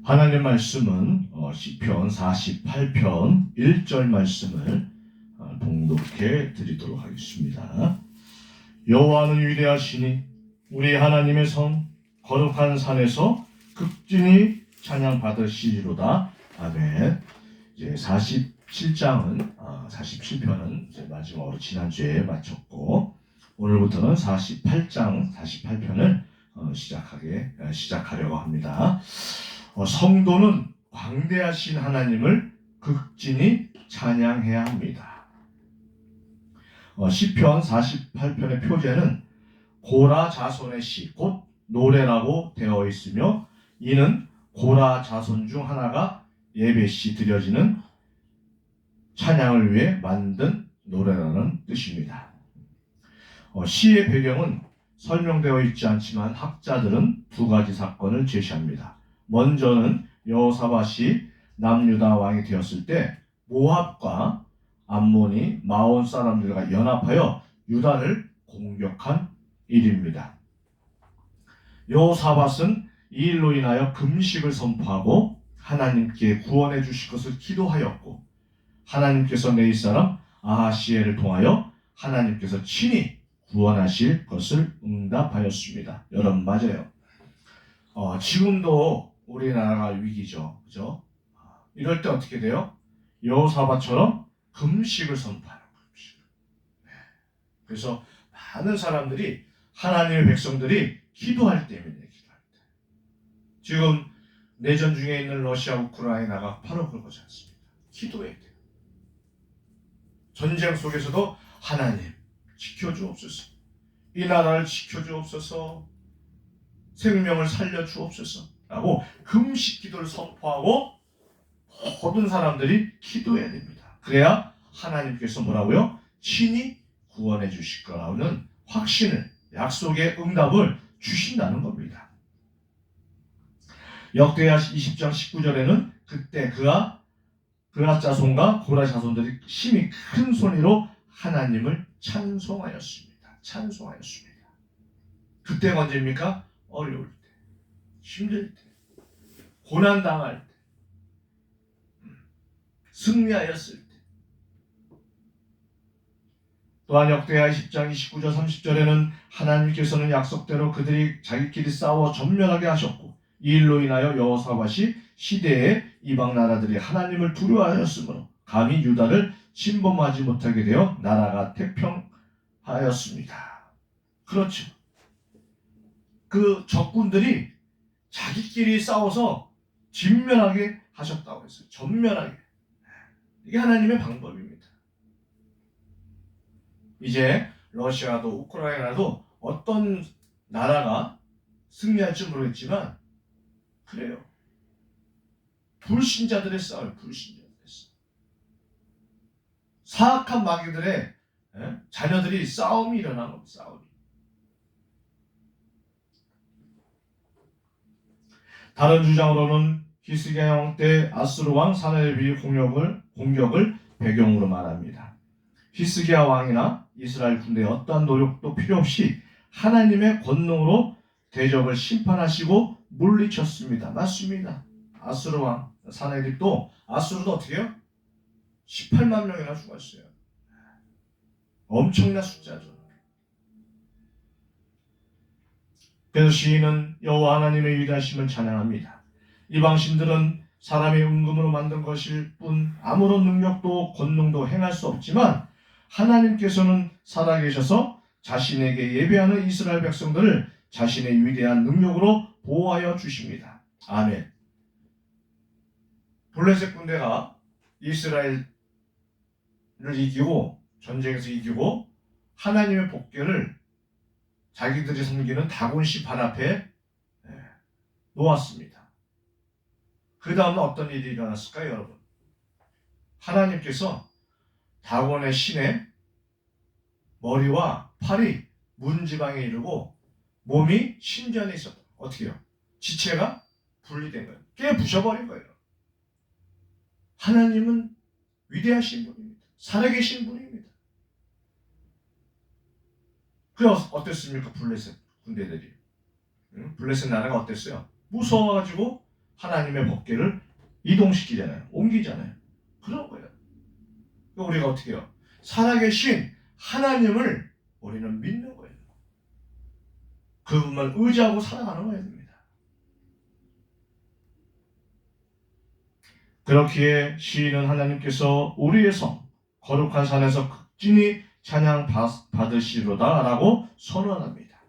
하나님 말씀은 시편 48편 1절 말씀을 봉독해 드리도록 하겠습니다. 여호와는 위대하시니 우리 하나님의 성 거룩한 산에서 극진히 찬양 받으시리로다. 아멘. 이제 47장은 47편은 이제 마지막으로 지난주에 마쳤고 오늘부터는 48편을 시작하려고 합니다. 성도는 광대하신 하나님을 극진히 찬양해야 합니다. 시편 48편의 표제는 고라 자손의 시, 곧 노래라고 되어 있으며 이는 고라 자손 중 하나가 예배시 드려지는 찬양을 위해 만든 노래라는 뜻입니다. 시의 배경은 설명되어 있지 않지만 학자들은 두 가지 사건을 제시합니다. 먼저는 여호사밧이 남유다 왕이 되었을 때 모압과 암몬이 마온 사람들과 연합하여 유다를 공격한 일입니다. 여호사밧은 이 일로 인하여 금식을 선포하고 하나님께 구원해 주실 것을 기도하였고 하나님께서 내 이사람 아하시엘을 통하여 하나님께서 친히 구원하실 것을 응답하였습니다. 여러분 맞아요. 지금도 우리나라가 위기죠. 그죠? 이럴 때 어떻게 돼요? 여호사밧처럼 금식을 선포하는 금식. 그래서 많은 사람들이 하나님의 백성들이 기도할 때입니다. 기도할 때. 지금 내전 중에 있는 러시아 우크라이나가 바로 그거지 않습니까? 기도해야 돼요. 전쟁 속에서도 하나님 지켜주옵소서. 이 나라를 지켜주옵소서. 생명을 살려주옵소서. 라고 금식 기도를 선포하고 모든 사람들이 기도해야 됩니다. 그래야 하나님께서 뭐라고요? 친히 구원해 주실 거라는 확신을, 약속의 응답을 주신다는 겁니다. 역대하 20장 19절에는 그때 그아 자손과 고라 자손들이 심히 큰 소리로 하나님을 찬송하였습니다. 찬송하였습니다. 그때가 언제입니까? 어려울 때, 힘들 때, 고난당할 때, 승리하였을 때. 또한 역대하 10장 29절 30절에는 하나님께서는 약속대로 그들이 자기끼리 싸워 전멸하게 하셨고 이 일로 인하여 여호사밧이 시대에 이방 나라들이 하나님을 두려워하였으므로 감히 유다를 침범하지 못하게 되어 나라가 태평하였습니다. 그렇죠. 그 적군들이 자기끼리 싸워서 진멸하게 하셨다고 했어요. 전멸하게. 이게 하나님의 방법입니다. 이제 러시아도 우크라이나도 어떤 나라가 승리할지 모르겠지만 그래요. 불신자들의 싸움, 불신자들의 싸움. 사악한 마귀들의 자녀들이 싸움이 일어나는 겁니다. 싸움이. 다른 주장으로는 히스기야 왕 때 아수르 왕 사네립이 공격을 배경으로 말합니다. 히스기야 왕이나 이스라엘 군대의 어떠한 노력도 필요 없이 하나님의 권능으로 대적을 심판하시고 물리쳤습니다. 맞습니다. 아수르 왕 사네립도 아수르도 어떻게 해요? 18만 명이나 죽었어요. 엄청난 숫자죠. 그래서 시인은 여호와 하나님의 위대하심을 찬양합니다. 이방신들은 사람의 은금으로 만든 것일 뿐 아무런 능력도 권능도 행할 수 없지만 하나님께서는 살아계셔서 자신에게 예배하는 이스라엘 백성들을 자신의 위대한 능력으로 보호하여 주십니다. 아멘. 블레셋 군대가 이스라엘을 이기고 전쟁에서 이기고 하나님의 복궤를 자기들이 섬기는 다곤시 발 앞에 놓았습니다. 그 다음은 어떤 일이 일어났을까요, 여러분? 하나님께서 다곤의 신의 머리와 팔이 문지방에 이르고 몸이 신전에 있었다. 어떻게 해요? 지체가 분리된 거예요. 깨부셔버린 거예요. 하나님은 위대하신 분입니다. 살아계신 분입니다. 그래서 어땠습니까? 블레셋 군대들이. 블레셋 나라가 어땠어요? 무서워가지고 하나님의 법궤를 이동시키잖아요. 옮기잖아요. 그런 거예요. 우리가 어떻게 해요? 살아계신 하나님을 우리는 믿는 거예요. 그분만 의지하고 살아가는 거야 됩니다. 그렇기에 시인은 하나님께서 우리의 성 거룩한 산에서 극진히 찬양 받으시로다 라고 선언합니다.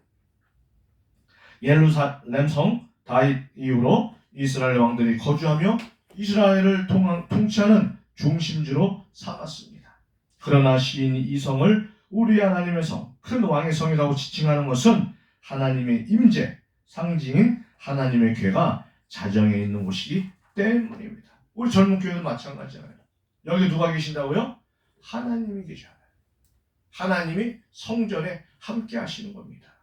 예루살렘 성 다윗 이후로 이스라엘 왕들이 거주하며 이스라엘을 통치하는 중심지로 삼았습니다. 그러나 시인이 이 성을 우리 하나님의 성, 큰 왕의 성이라고 지칭하는 것은 하나님의 임재, 상징인 하나님의 궤가 자정에 있는 곳이기 때문입니다. 우리 젊은 교회도 마찬가지잖아요. 여기 누가 계신다고요? 하나님이 계셔요. 하나님이 성전에 함께 하시는 겁니다.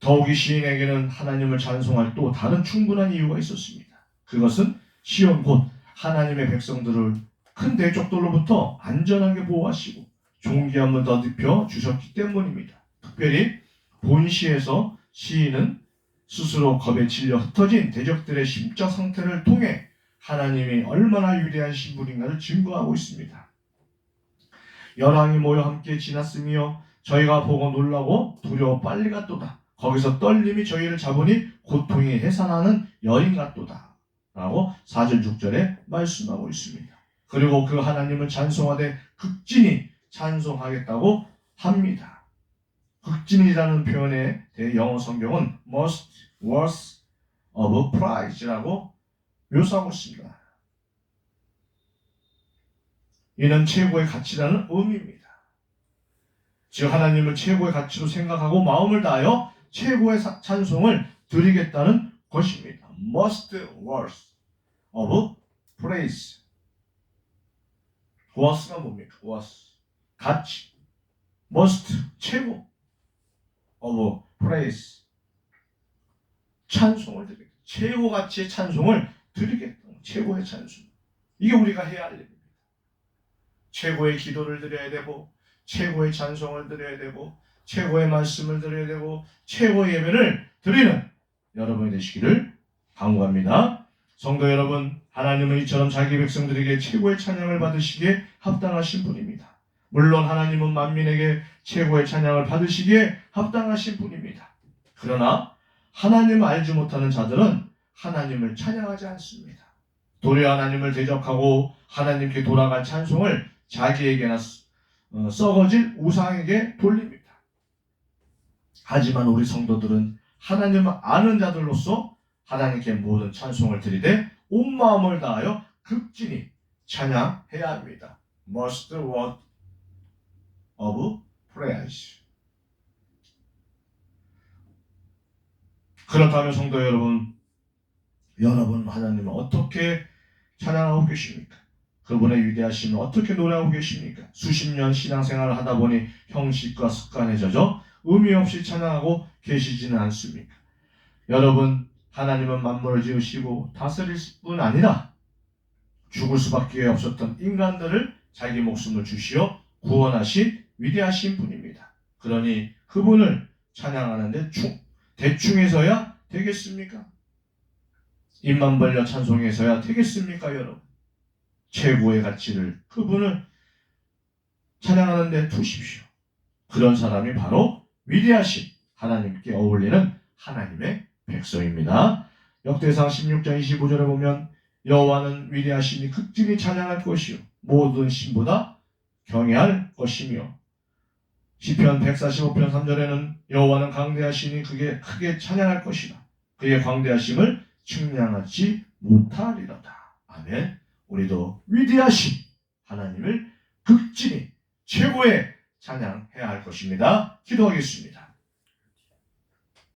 더욱이 시인에게는 하나님을 찬송할 또 다른 충분한 이유가 있었습니다. 그것은 시온 곧 하나님의 백성들을 큰 대적들로부터 안전하게 보호하시고 존귀함을 더입혀 주셨기 때문입니다. 특별히 본시에서 시인은 스스로 겁에 질려 흩어진 대적들의 심적 상태를 통해 하나님이 얼마나 위대한 신분인가를 증거하고 있습니다. 열왕이 모여 함께 지났으며 저희가 보고 놀라고 두려워 빨리 갔도다. 거기서 떨림이 저희를 잡으니 고통이 해산하는 여인 같도다 라고 4절 6절에 말씀하고 있습니다. 그리고 그 하나님을 찬송하되 극진히 찬송하겠다고 합니다. 극진이라는 표현에 대해 영어 성경은 most worth of prize라고 묘사하고 있습니다. 이는 최고의 가치라는 의미입니다. 즉 하나님을 최고의 가치로 생각하고 마음을 다하여 최고의 찬송을 드리겠다는 것입니다. Most worth of praise. worth가 뭡니까? worth. 가치. most. 최고. of praise. 찬송을 드리겠다. 최고 가치의 찬송을 드리겠다. 최고의 찬송. 이게 우리가 해야 할 일입니다. 최고의 기도를 드려야 되고 최고의 찬송을 드려야 되고 최고의 말씀을 드려야 되고 최고의 예배를 드리는 여러분이 되시기를 간구합니다. 성도 여러분, 하나님은 이처럼 자기 백성들에게 최고의 찬양을 받으시기에 합당하신 분입니다. 물론 하나님은 만민에게 최고의 찬양을 받으시기에 합당하신 분입니다. 그러나 하나님을 알지 못하는 자들은 하나님을 찬양하지 않습니다. 도리어 하나님을 대적하고 하나님께 돌아갈 찬송을 자기에게나 썩어질 우상에게 돌립니다. 하지만 우리 성도들은 하나님을 아는 자들로서 하나님께 모든 찬송을 드리되 온 마음을 다하여 극진히 찬양해야 합니다. Most word of praise. 그렇다면 성도 여러분 하나님을 어떻게 찬양하고 계십니까? 그분의 위대하심을 어떻게 노래하고 계십니까? 수십 년 신앙생활을 하다 보니 형식과 습관에 젖어 의미 없이 찬양하고 계시지는 않습니까? 여러분, 하나님은 만물을 지으시고 다스릴 뿐 아니라 죽을 수밖에 없었던 인간들을 자기 목숨을 주시어 구원하신 위대하신 분입니다. 그러니 그분을 찬양하는데 대충해서야 되겠습니까? 입만 벌려 찬송해서야 되겠습니까, 여러분? 최고의 가치를 그분을 찬양하는 데 두십시오. 그런 사람이 바로 위대하신 하나님께 어울리는 하나님의 백성입니다. 역대상 16장 25절에 보면 여호와는 위대하시니 극진히 찬양할 것이요 모든 신보다 경외할 것이며 시편 145편 3절에는 여호와는 강대하시니 그게 크게 찬양할 것이다. 그의 광대하심을 측량하지 못하리로다. 아멘. 우리도 위대하신 하나님을 극진히 최고의 찬양해야 할 것입니다. 기도하겠습니다.